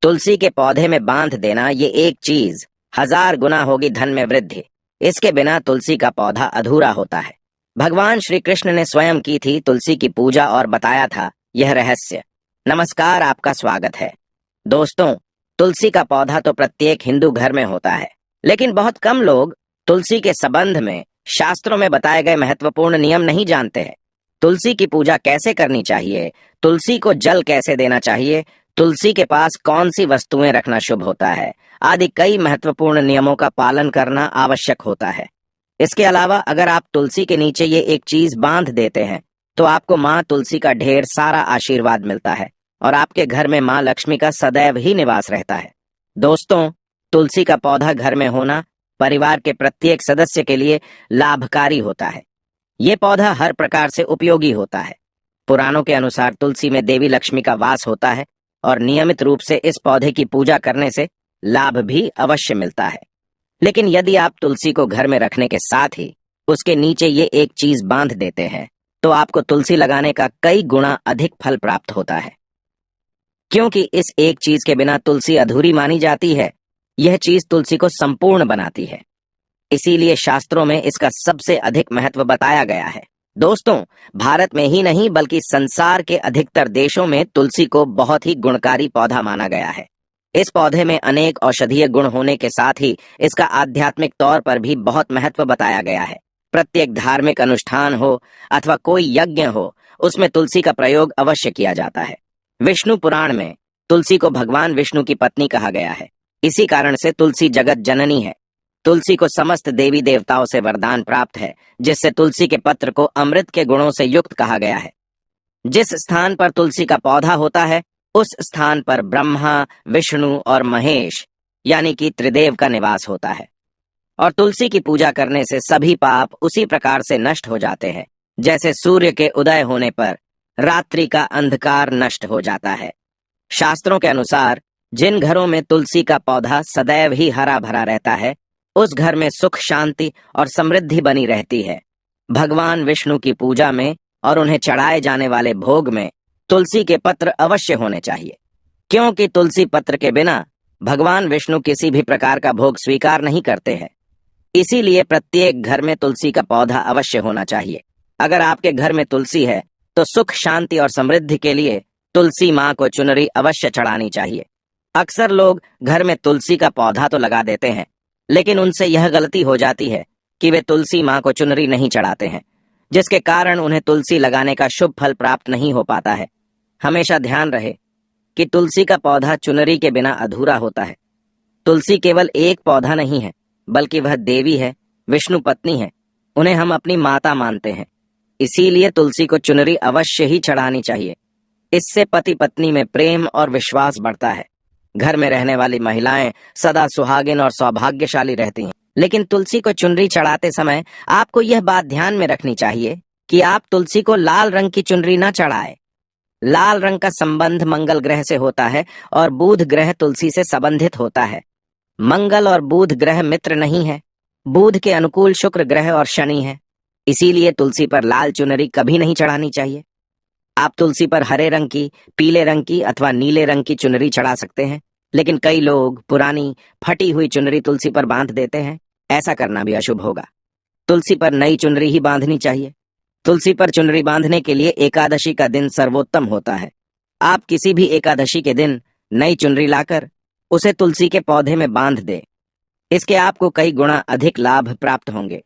तुलसी के पौधे में बांध देना ये एक चीज 1000 गुना होगी धन में वृद्धि। इसके बिना तुलसी का पौधा अधूरा होता है। भगवान श्री कृष्ण ने स्वयं की थी तुलसी की पूजा और बताया था यह रहस्य। नमस्कार, आपका स्वागत है। दोस्तों, तुलसी का पौधा तो प्रत्येक हिंदू घर में होता है, लेकिन बहुत कम लोग तुलसी के संबंध में शास्त्रों में बताए गए महत्वपूर्ण नियम नहीं जानते हैं। तुलसी की पूजा कैसे करनी चाहिए, तुलसी को जल कैसे देना चाहिए, तुलसी के पास कौन सी वस्तुएं रखना शुभ होता है, आदि कई महत्वपूर्ण नियमों का पालन करना आवश्यक होता है। इसके अलावा अगर आप तुलसी के नीचे ये एक चीज बांध देते हैं तो आपको माँ तुलसी का ढेर सारा आशीर्वाद मिलता है और आपके घर में माँ लक्ष्मी का सदैव ही निवास रहता है। दोस्तों, तुलसी का पौधा घर में होना परिवार के प्रत्येक सदस्य के लिए लाभकारी होता है। ये पौधा हर प्रकार से उपयोगी होता है। पुराणों के अनुसार तुलसी में देवी लक्ष्मी का वास होता है और नियमित रूप से इस पौधे की पूजा करने से लाभ भी अवश्य मिलता है। लेकिन यदि आप तुलसी को घर में रखने के साथ ही उसके नीचे ये एक चीज बांध देते हैं तो आपको तुलसी लगाने का कई गुना अधिक फल प्राप्त होता है, क्योंकि इस एक चीज के बिना तुलसी अधूरी मानी जाती है। यह चीज तुलसी को संपूर्ण बनाती है, इसीलिए शास्त्रों में इसका सबसे अधिक महत्व बताया गया है। दोस्तों, भारत में ही नहीं बल्कि संसार के अधिकतर देशों में तुलसी को बहुत ही गुणकारी पौधा माना गया है। इस पौधे में अनेक औषधीय गुण होने के साथ ही इसका आध्यात्मिक तौर पर भी बहुत महत्व बताया गया है। प्रत्येक धार्मिक अनुष्ठान हो अथवा कोई यज्ञ हो, उसमें तुलसी का प्रयोग अवश्य किया जाता है। विष्णु पुराण में तुलसी को भगवान विष्णु की पत्नी कहा गया है। इसी कारण से तुलसी जगत जननी है। तुलसी को समस्त देवी देवताओं से वरदान प्राप्त है, जिससे तुलसी के पत्र को अमृत के गुणों से युक्त कहा गया है। जिस स्थान पर तुलसी का पौधा होता है उस स्थान पर ब्रह्मा, विष्णु और महेश यानी कि त्रिदेव का निवास होता है। और तुलसी की पूजा करने से सभी पाप उसी प्रकार से नष्ट हो जाते हैं जैसे सूर्य के उदय होने पर रात्रि का अंधकार नष्ट हो जाता है। शास्त्रों के अनुसार जिन घरों में तुलसी का पौधा सदैव ही हरा भरा रहता है उस घर में सुख, शांति और समृद्धि बनी रहती है। भगवान विष्णु की पूजा में और उन्हें चढ़ाए जाने वाले भोग में तुलसी के पत्र अवश्य होने चाहिए, क्योंकि तुलसी पत्र के बिना भगवान विष्णु किसी भी प्रकार का भोग स्वीकार नहीं करते हैं। इसीलिए प्रत्येक घर में तुलसी का पौधा अवश्य होना चाहिए। अगर आपके घर में तुलसी है तो सुख, शांति और समृद्धि के लिए तुलसी माँ को चुनरी अवश्य चढ़ानी चाहिए। अक्सर लोग घर में तुलसी का पौधा तो लगा देते हैं, लेकिन उनसे यह गलती हो जाती है कि वे तुलसी माँ को चुनरी नहीं चढ़ाते हैं, जिसके कारण उन्हें तुलसी लगाने का शुभ फल प्राप्त नहीं हो पाता है। हमेशा ध्यान रहे कि तुलसी का पौधा चुनरी के बिना अधूरा होता है। तुलसी केवल एक पौधा नहीं है, बल्कि वह देवी है, विष्णु पत्नी है। उन्हें हम अपनी माता मानते हैं, इसीलिए तुलसी को चुनरी अवश्य ही चढ़ानी चाहिए। इससे पति पत्नी में प्रेम और विश्वास बढ़ता है। घर में रहने वाली महिलाएं सदा सुहागिन और सौभाग्यशाली रहती हैं। लेकिन तुलसी को चुनरी चढ़ाते समय आपको यह बात ध्यान में रखनी चाहिए कि आप तुलसी को लाल रंग की चुनरी न चढ़ाएं। लाल रंग का संबंध मंगल ग्रह से होता है और बुध ग्रह तुलसी से संबंधित होता है। मंगल और बुध ग्रह मित्र नहीं है। बुध के अनुकूल शुक्र ग्रह और शनि है। इसीलिए तुलसी पर लाल चुनरी कभी नहीं चढ़ानी चाहिए। आप तुलसी पर हरे रंग की, पीले रंग की अथवा नीले रंग की चुनरी चढ़ा सकते हैं, लेकिन कई लोग पुरानी फटी हुई चुनरी तुलसी पर बांध देते हैं। ऐसा करना भी अशुभ होगा। तुलसी पर नई चुनरी ही बांधनी चाहिए। तुलसी पर चुनरी बांधने के लिए एकादशी का दिन सर्वोत्तम होता है। आप किसी भी एकादशी के दिन नई चुनरी लाकर उसे तुलसी के पौधे में बांध दे। इसके आपको कई गुना अधिक लाभ प्राप्त होंगे।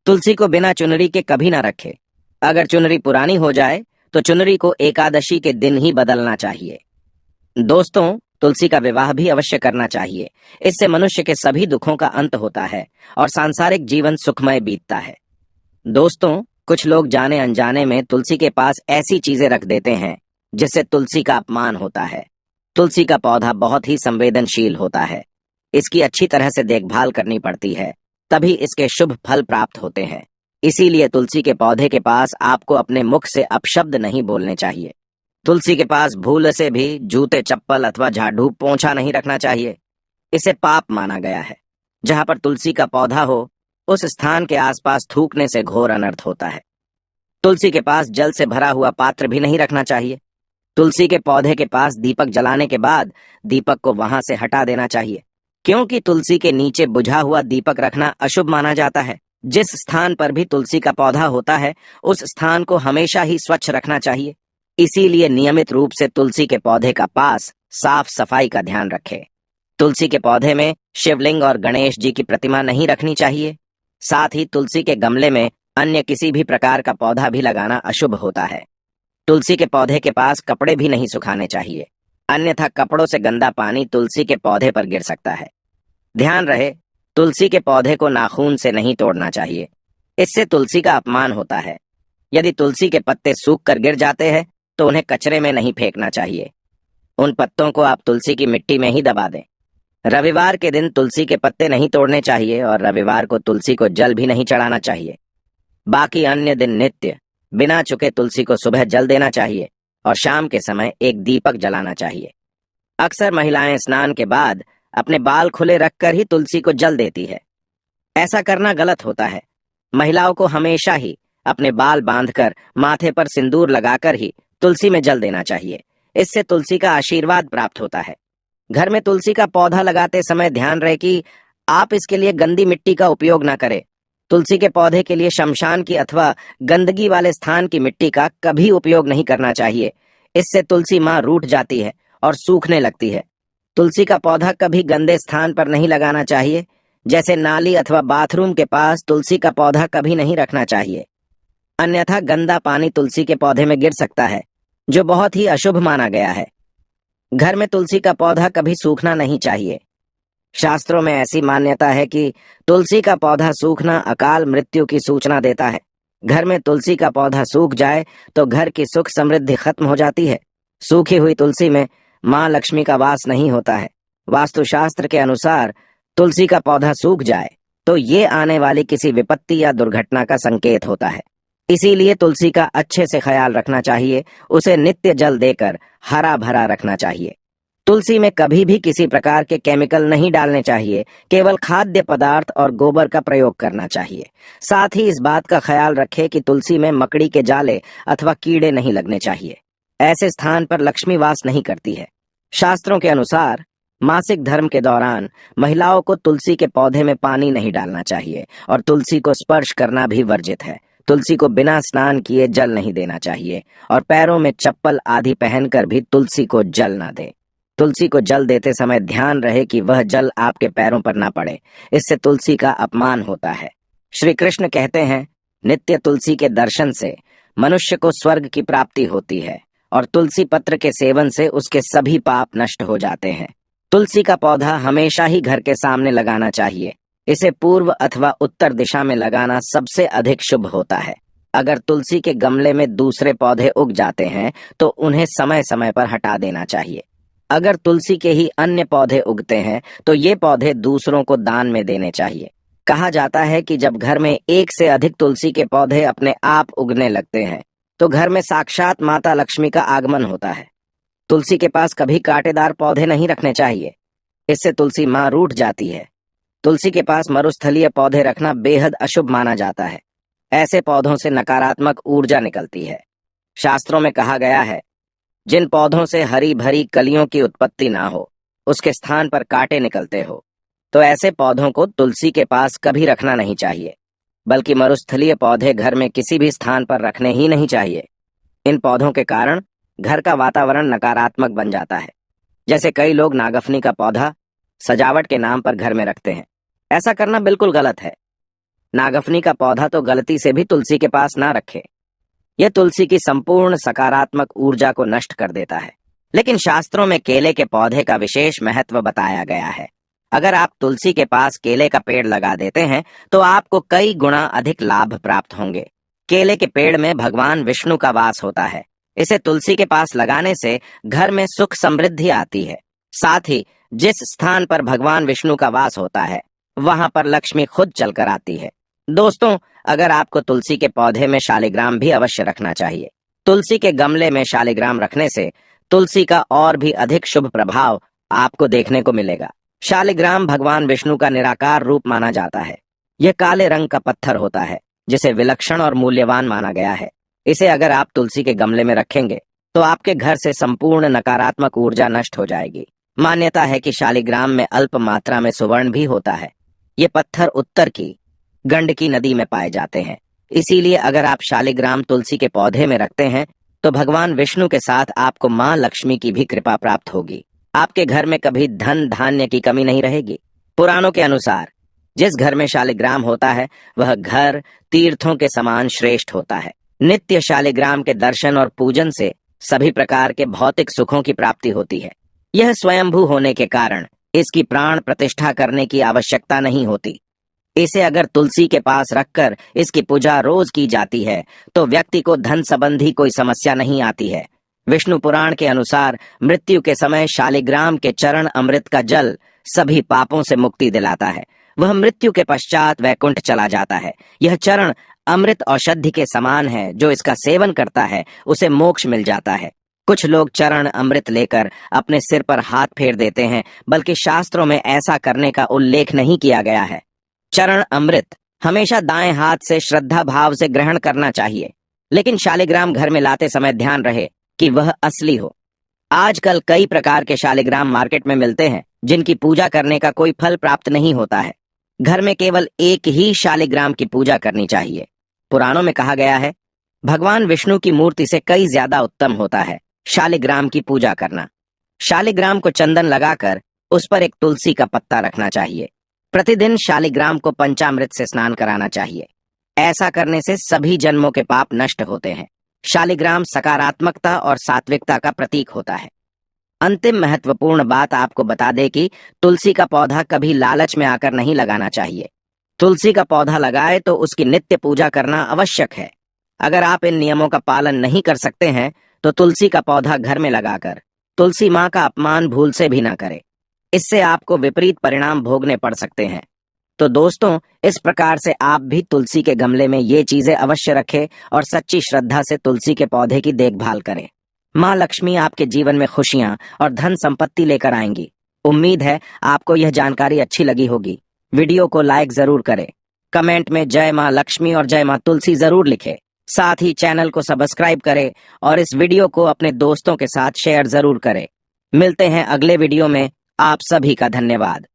तुलसी को बिना चुनरी के कभी ना रखे। अगर चुनरी पुरानी हो जाए तो चुनरी को एकादशी के दिन ही बदलना चाहिए। दोस्तों, तुलसी का विवाह भी अवश्य करना चाहिए। इससे मनुष्य के सभी दुखों का अंत होता है और सांसारिक जीवन सुखमय बीतता है। दोस्तों, कुछ लोग जाने अनजाने में तुलसी के पास ऐसी चीजें रख देते हैं जिससे तुलसी का अपमान होता है। तुलसी का पौधा बहुत ही संवेदनशील होता है। इसकी अच्छी तरह से देखभाल करनी पड़ती है, तभी इसके शुभ फल प्राप्त होते हैं। इसीलिए तुलसी के पौधे के पास आपको अपने मुख से अपशब्द नहीं बोलने चाहिए। तुलसी के पास भूल से भी जूते, चप्पल अथवा झाड़ू, पोंछा नहीं रखना चाहिए। इसे पाप माना गया है। जहां पर तुलसी का पौधा हो उस स्थान के आसपास थूकने से घोर अनर्थ होता है। तुलसी के पास जल से भरा हुआ पात्र भी नहीं रखना चाहिए। तुलसी के पौधे के पास दीपक जलाने के बाद दीपक को वहां से हटा देना चाहिए, क्योंकि तुलसी के नीचे बुझा हुआ दीपक रखना अशुभ माना जाता है। जिस स्थान पर भी तुलसी का पौधा होता है उस स्थान को हमेशा ही स्वच्छ रखना चाहिए। इसीलिए नियमित रूप से तुलसी के पौधे का पास साफ सफाई का ध्यान रखें। तुलसी के पौधे में शिवलिंग और गणेश जी की प्रतिमा नहीं रखनी चाहिए। साथ ही तुलसी के गमले में अन्य किसी भी प्रकार का पौधा भी लगाना अशुभ होता है। तुलसी के पौधे के पास कपड़े भी नहीं सुखाने चाहिए, अन्यथा कपड़ों से गंदा पानी तुलसी के पौधे पर गिर सकता है। ध्यान रहे, तुलसी के पौधे को नाखून से नहीं तोड़ना चाहिए, इससे तुलसी का अपमान होता है। यदि तुलसी के पत्ते सूख कर गिर जाते हैं तो उन्हें कचरे में नहीं फेंकना चाहिए, उन पत्तों को आप तुलसी की मिट्टी में ही दबा दें। रविवार के दिन तुलसी के पत्ते नहीं तोड़ने चाहिए और रविवार को तुलसी को जल भी नहीं चढ़ाना चाहिए। बाकी अन्य दिन नित्य बिना चुके तुलसी को सुबह जल देना चाहिए और शाम के समय एक दीपक जलाना चाहिए। अक्सर महिलाएं स्नान के बाद अपने बाल खुले रखकर ही तुलसी को जल देती है। ऐसा करना गलत होता है। महिलाओं को हमेशा ही अपने बाल बांधकर माथे पर सिंदूर लगाकर ही तुलसी में जल देना चाहिए। इससे तुलसी का आशीर्वाद प्राप्त होता है। घर में तुलसी का पौधा लगाते समय ध्यान रहे कि आप इसके लिए गंदी मिट्टी का उपयोग न करें। तुलसी के पौधे के लिए शमशान की अथवा गंदगी वाले स्थान की मिट्टी का कभी उपयोग नहीं करना चाहिए। इससे तुलसी माँ रूठ जाती है और सूखने लगती है। तुलसी का पौधा कभी गंदे स्थान पर नहीं लगाना चाहिए, जैसे नाली अथवा बाथरूम के पास तुलसी का पौधा कभी नहीं रखना चाहिए, अन्यथा गंदा पानी तुलसी के पौधे में गिर सकता है, जो बहुत ही अशुभ माना गया है। घर में तुलसी का पौधा कभी सूखना नहीं चाहिए। शास्त्रों में ऐसी मान्यता है कि तुलसी का पौधा सूखना अकाल मृत्यु की सूचना देता है। घर में तुलसी का पौधा सूख जाए तो घर की सुख समृद्धि खत्म हो जाती है। सूखी हुई तुलसी में माँ लक्ष्मी का वास नहीं होता है। वास्तुशास्त्र के अनुसार तुलसी का पौधा सूख जाए तो ये आने वाली किसी विपत्ति या दुर्घटना का संकेत होता है। इसीलिए तुलसी का अच्छे से ख्याल रखना चाहिए, उसे नित्य जल देकर हरा भरा रखना चाहिए। तुलसी में कभी भी किसी प्रकार के केमिकल नहीं डालने चाहिए, केवल खाद्य पदार्थ और गोबर का प्रयोग करना चाहिए। साथ ही इस बात का ख्याल रखें कि तुलसी में मकड़ी के जाले अथवा कीड़े नहीं लगने चाहिए। ऐसे स्थान पर लक्ष्मी वास नहीं करती है। शास्त्रों के अनुसार मासिक धर्म के दौरान महिलाओं को तुलसी के पौधे में पानी नहीं डालना चाहिए और तुलसी को स्पर्श करना भी वर्जित है। तुलसी को बिना स्नान किए जल नहीं देना चाहिए और पैरों में चप्पल आदि पहनकर भी तुलसी को जल ना दे। तुलसी को जल देते समय ध्यान रहे कि वह जल आपके पैरों पर ना पड़े, इससे तुलसी का अपमान होता है। श्री कृष्ण कहते हैं, नित्य तुलसी के दर्शन से मनुष्य को स्वर्ग की प्राप्ति होती है और तुलसी पत्र के सेवन से उसके सभी पाप नष्ट हो जाते हैं। तुलसी का पौधा हमेशा ही घर के सामने लगाना चाहिए। इसे पूर्व अथवा उत्तर दिशा में लगाना सबसे अधिक शुभ होता है। अगर तुलसी के गमले में दूसरे पौधे उग जाते हैं तो उन्हें समय समय पर हटा देना चाहिए। अगर तुलसी के ही अन्य पौधे उगते हैं तो ये पौधे दूसरों को दान में देने चाहिए। कहा जाता है कि जब घर में एक से अधिक तुलसी के पौधे अपने आप उगने लगते हैं तो घर में साक्षात माता लक्ष्मी का आगमन होता है। तुलसी के पास कभी कांटेदार पौधे नहीं रखने चाहिए, इससे तुलसी माँ रूठ जाती है। तुलसी के पास मरुस्थलीय पौधे रखना बेहद अशुभ माना जाता है। ऐसे पौधों से नकारात्मक ऊर्जा निकलती है। शास्त्रों में कहा गया है, जिन पौधों से हरी भरी कलियों की उत्पत्ति ना हो, उसके स्थान पर कांटे निकलते हो, तो ऐसे पौधों को तुलसी के पास कभी रखना नहीं चाहिए। बल्कि मरुस्थलीय पौधे घर में किसी भी स्थान पर रखने ही नहीं चाहिए। इन पौधों के कारण घर का वातावरण नकारात्मक बन जाता है। जैसे कई लोग नागफनी का पौधा सजावट के नाम पर घर में रखते हैं। ऐसा करना बिल्कुल गलत है। नागफनी का पौधा तो गलती से भी तुलसी के पास ना रखे। यह तुलसी की संपूर्ण सकारात्मक ऊर्जा को नष्ट कर देता है। लेकिन शास्त्रों में केले के पौधे का विशेष महत्व बताया गया है। अगर आप तुलसी के पास केले का पेड़ लगा देते हैं तो आपको कई गुना अधिक लाभ प्राप्त होंगे। केले के पेड़ में भगवान विष्णु का वास होता है। इसे तुलसी के पास लगाने से घर में सुख समृद्धि आती है। साथ ही जिस स्थान पर भगवान विष्णु का वास होता है वहां पर लक्ष्मी खुद चलकर आती है। दोस्तों, अगर आपको तुलसी के पौधे में शालिग्राम भी अवश्य रखना चाहिए। तुलसी के गमले में शालिग्राम रखने से तुलसी का और भी अधिक शुभ प्रभाव आपको देखने को मिलेगा। शालिग्राम भगवान विष्णु का निराकार रूप माना जाता है। यह काले रंग का पत्थर होता है जिसे विलक्षण और मूल्यवान माना गया है। इसे अगर आप तुलसी के गमले में रखेंगे तो आपके घर से संपूर्ण नकारात्मक ऊर्जा नष्ट हो जाएगी। मान्यता है कि शालिग्राम में अल्प मात्रा में सुवर्ण भी होता है। ये पत्थर उत्तर की गंडकी नदी में पाए जाते हैं। इसीलिए अगर आप शालिग्राम तुलसी के पौधे में रखते हैं तो भगवान विष्णु के साथ आपको मां लक्ष्मी की भी कृपा प्राप्त होगी। आपके घर में कभी धन धान्य की कमी नहीं रहेगी। पुराणों के अनुसार जिस घर में शालिग्राम होता है वह घर तीर्थों के समान श्रेष्ठ होता है। नित्य शालिग्राम के दर्शन और पूजन से सभी प्रकार के भौतिक सुखों की प्राप्ति होती है। यह स्वयंभू होने के कारण इसकी प्राण प्रतिष्ठा करने की आवश्यकता नहीं होती। इसे अगर तुलसी के पास रखकर इसकी पूजा रोज की जाती है तो व्यक्ति को धन संबंधी कोई समस्या नहीं आती है। विष्णु पुराण के अनुसार मृत्यु के समय शालिग्राम के चरण अमृत का जल सभी पापों से मुक्ति दिलाता है। वह मृत्यु के पश्चात वैकुंठ चला जाता है। यह चरण अमृत औषधि के समान है। जो इसका सेवन करता है उसे मोक्ष मिल जाता है। कुछ लोग चरण अमृत लेकर अपने सिर पर हाथ फेर देते हैं, बल्कि शास्त्रों में ऐसा करने का उल्लेख नहीं किया गया है। चरण अमृत हमेशा दाएं हाथ से श्रद्धा भाव से ग्रहण करना चाहिए, लेकिन शालिग्राम घर में लाते समय ध्यान रहे कि वह असली हो। आजकल कई प्रकार के शालिग्राम मार्केट में मिलते हैं जिनकी पूजा करने का कोई फल प्राप्त नहीं होता है। घर में केवल एक ही शालिग्राम की पूजा करनी चाहिए। पुराणों में कहा गया है भगवान विष्णु की मूर्ति से कई ज्यादा उत्तम होता है शालिग्राम की पूजा करना। शालिग्राम को चंदन लगाकर उस पर एक तुलसी का पत्ता रखना चाहिए। प्रतिदिन शालिग्राम को पंचामृत से स्नान कराना चाहिए। ऐसा करने से सभी जन्मों के पाप नष्ट होते हैं। शालिग्राम सकारात्मकता और सात्विकता का प्रतीक होता है। अंतिम महत्वपूर्ण बात आपको बता दे कि तुलसी का पौधा कभी लालच में आकर नहीं लगाना चाहिए। तुलसी का पौधा लगाए तो उसकी नित्य पूजा करना आवश्यक है। अगर आप इन नियमों का पालन नहीं कर सकते हैं तो तुलसी का पौधा घर में लगाकर तुलसी माँ का अपमान भूल से भी ना करें। इससे आपको विपरीत परिणाम भोगने पड़ सकते हैं। तो दोस्तों, इस प्रकार से आप भी तुलसी के गमले में ये चीजें अवश्य रखें और सच्ची श्रद्धा से तुलसी के पौधे की देखभाल करें। माँ लक्ष्मी आपके जीवन में खुशियां और धन संपत्ति लेकर आएंगी। उम्मीद है आपको यह जानकारी अच्छी लगी होगी। वीडियो को लाइक जरूर करें। कमेंट में जय माँ लक्ष्मी और जय माँ तुलसी जरूर लिखें। साथ ही चैनल को सब्सक्राइब करें और इस वीडियो को अपने दोस्तों के साथ शेयर जरूर करें। मिलते हैं अगले वीडियो में। आप सभी का धन्यवाद।